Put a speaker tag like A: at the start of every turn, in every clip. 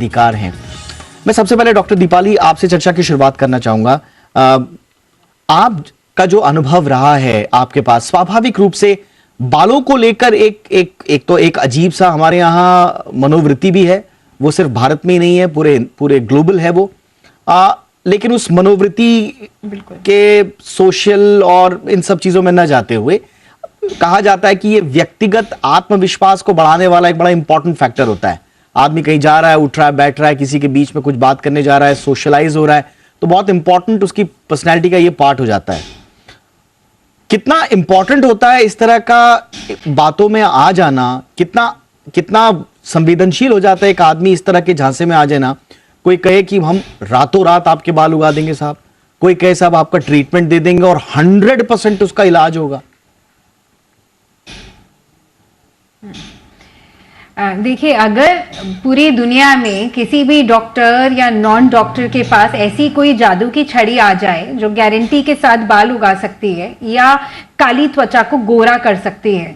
A: अधिकार हैं। मैं सबसे पहले डॉक्टर दीपाली आपसे चर्चा की शुरुआत करना चाहूंगा। आपका जो अनुभव रहा है आपके पास, स्वाभाविक रूप से बालों को लेकर एक अजीब सा हमारे यहाँ मनोवृत्ति भी है। वो सिर्फ भारत में ही नहीं है, पूरे ग्लोबल है वो। लेकिन उस मनोवृत्ति के सोशल और इन सब चीजों में न जाते हुए कहा जाता है कि ये व्यक्तिगत आत्मविश्वास को बढ़ाने वाला एक बड़ा इंपॉर्टेंट फैक्टर होता है। आदमी कहीं जा रहा है, उठ रहा है, बैठ रहा है, किसी के बीच में कुछ बात करने जा रहा है, सोशलाइज हो रहा है, तो बहुत इंपॉर्टेंट उसकी पर्सनैलिटी का ये पार्ट हो जाता है। कितना इंपॉर्टेंट होता है इस तरह का बातों में आ जाना, कितना संवेदनशील हो जाता है एक आदमी इस तरह के झांसे में आ जाए ना। कोई कहे कि हम रातों रात आपके बाल उगा देंगे साहब, कोई कहे साहब आपका ट्रीटमेंट दे देंगे और 100% उसका इलाज होगा।
B: देखिए, अगर पूरी दुनिया में किसी भी डॉक्टर या नॉन डॉक्टर के पास ऐसी कोई जादू की छड़ी आ जाए जो गारंटी के साथ बाल उगा सकती है या काली त्वचा को गोरा कर सकती है,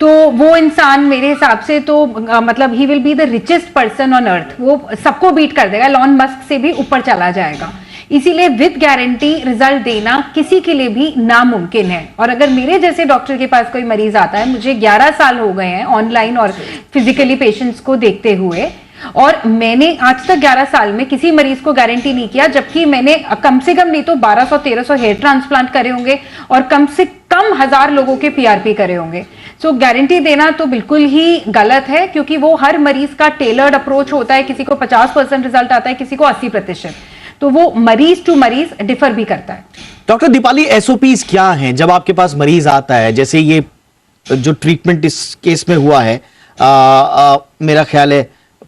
B: तो वो इंसान मेरे हिसाब से तो मतलब he will be the richest person on earth. वो सबको बीट कर देगा, एलॉन मस्क से भी ऊपर चला जाएगा। इसीलिए विद गारंटी रिजल्ट देना किसी के लिए भी नामुमकिन है। और अगर मेरे जैसे डॉक्टर के पास कोई मरीज आता है, मुझे 11 साल हो गए हैं ऑनलाइन और फिजिकली पेशेंट्स को देखते हुए, और मैंने आज तक 11 साल में किसी मरीज को गारंटी नहीं किया, जबकि मैंने कम से कम नहीं तो 1200-1300 हेयर ट्रांसप्लांट करे होंगे और कम से कम 1000 लोगों के पीआरपी करे होंगे। सो गारंटी देना तो बिल्कुल ही गलत है, क्योंकि वो हर मरीज का टेलर्ड अप्रोच होता है। किसी को 50% रिजल्ट आता है, किसी को 80%, तो वो मरीज टू मरीज डिफर भी करता है।
A: डॉक्टर दीपाली, एसओपीज क्या हैं जब आपके पास मरीज आता है? जैसे ये जो ट्रीटमेंट इस केस में हुआ है, मेरा ख्याल है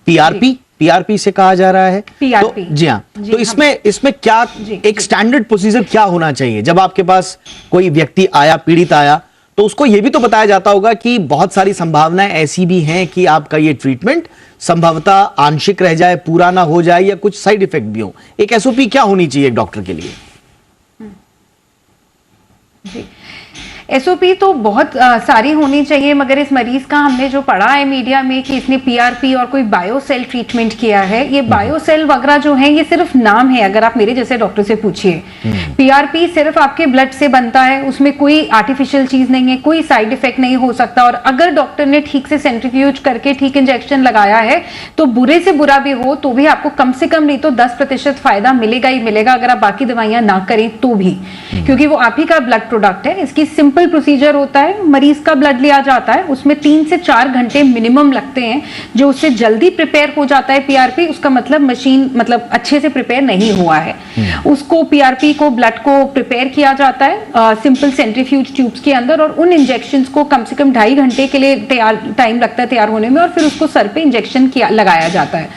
A: पीआरपी से कहा जा रहा है।
B: पीआरपी,
A: तो जी हाँ, तो इसमें क्या एक स्टैंडर्ड प्रोसीजर क्या होना चाहिए जब आपके पास कोई व्यक्ति आया, पीड़ित आया, तो उसको यह भी तो बताया जाता होगा कि बहुत सारी संभावनाएं ऐसी भी हैं कि आपका ये ट्रीटमेंट संभवतः आंशिक रह जाए, पूरा ना हो जाए, या कुछ साइड इफेक्ट भी हो। एक एसओपी क्या होनी चाहिए एक डॉक्टर के लिए?
B: जी, एसओपी तो बहुत सारी होनी चाहिए, मगर इस मरीज का हमने जो पढ़ा है मीडिया में कि इसने पीआरपी और कोई बायोसेल ट्रीटमेंट किया है, ये बायोसेल वगैरह जो है ये सिर्फ नाम है। अगर आप मेरे जैसे डॉक्टर से पूछिए, पीआरपी सिर्फ आपके ब्लड से बनता है, उसमें कोई आर्टिफिशियल चीज नहीं है, कोई साइड इफेक्ट नहीं हो सकता। और अगर डॉक्टर ने ठीक से सेंट्रीफ्यूज करके ठीक इंजेक्शन लगाया है, तो बुरे से बुरा भी हो तो भी आपको कम से कम नहीं तो 10% फायदा मिलेगा ही मिलेगा, अगर आप बाकी दवाइयां ना करें तो भी, क्योंकि वो आप ही का ब्लड प्रोडक्ट है। इसकी सिंपल प्रोसीजर होता है, मरीज का ब्लड लिया जाता है, उसमें 3 से 4 घंटे मिनिमम लगते हैं। जो उससे जल्दी प्रिपेयर हो जाता है पीआरपी, उसका मतलब मशीन अच्छे से प्रिपेयर नहीं हुआ है। उसको पीआरपी को ब्लड को प्रिपेयर किया जाता है सिंपल सेंट्रीफ्यूज ट्यूब्स के अंदर, और उन इंजेक्शंस को कम से कम 2.5 घंटे के लिए टाइम लगता है तैयार होने में, और फिर उसको सर पे इंजेक्शन लगाया जाता है।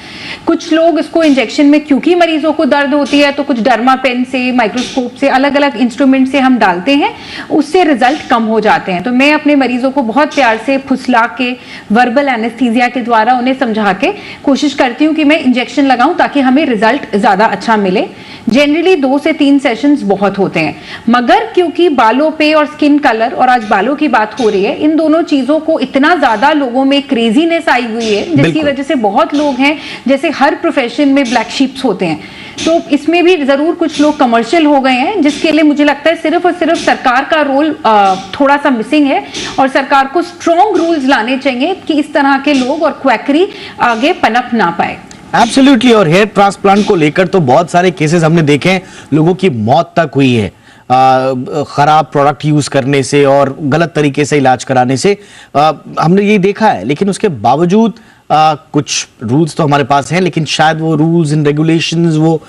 B: कुछ लोग इसको इंजेक्शन में, क्योंकि मरीजों को दर्द होती है, तो कुछ डर्मा पेन से, माइक्रोस्कोप से, अलग अलग इंस्ट्रूमेंट से हम डालते हैं, उससे रिजल्ट कम हो जाते हैं। तो मैं अपने मरीजों को बहुत प्यार से फुसला के, वर्बल एनेस्थीसिया के द्वारा उन्हें समझा के कोशिश करती हूँ कि मैं इंजेक्शन लगाऊं ताकि हमें रिजल्ट ज्यादा अच्छा मिले। जनरली 2 से 3 सेशंस बहुत होते हैं, मगर क्योंकि बालों पे और स्किन कलर, और आज बालों की बात हो रही है, इन दोनों चीजों को इतना ज्यादा लोगों में क्रेजीनेस आई हुई है, जिसकी वजह से बहुत लोग हैं, जैसे हर प्रोफेशन में ब्लैक शीप्स होते हैं, तो इसमें भी जरूर कुछ लोग कमर्शियल हो गए हैं, जिसके लिए मुझे लगता है सिर्फ और सिर्फ सरकार का रोल थोड़ा सा मिसिंग है, और सरकार को स्ट्रॉन्ग रूल्स लाने चाहिए कि इस तरह के लोग और क्वैकरी आगे पनप ना पाए।
A: एब्सोल्युटली। और हेयर ट्रांसप्लांट को लेकर तो बहुत सारे केसेस हमने देखे हैं, लोगों की मौत तक हुई है खराब प्रोडक्ट यूज करने से और गलत तरीके से इलाज कराने से, हमने ये देखा है। लेकिन उसके बावजूद कुछ रूल्स तो हमारे पास हैं, लेकिन शायद वो रूल्स एंड रेगुलेशंस, वो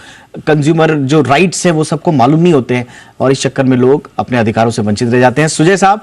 A: कंज्यूमर जो राइट्स हैं, वो सबको मालूम नहीं होते हैं, और इस चक्कर में लोग अपने अधिकारों से वंचित रह जाते हैं। सुजय साहब,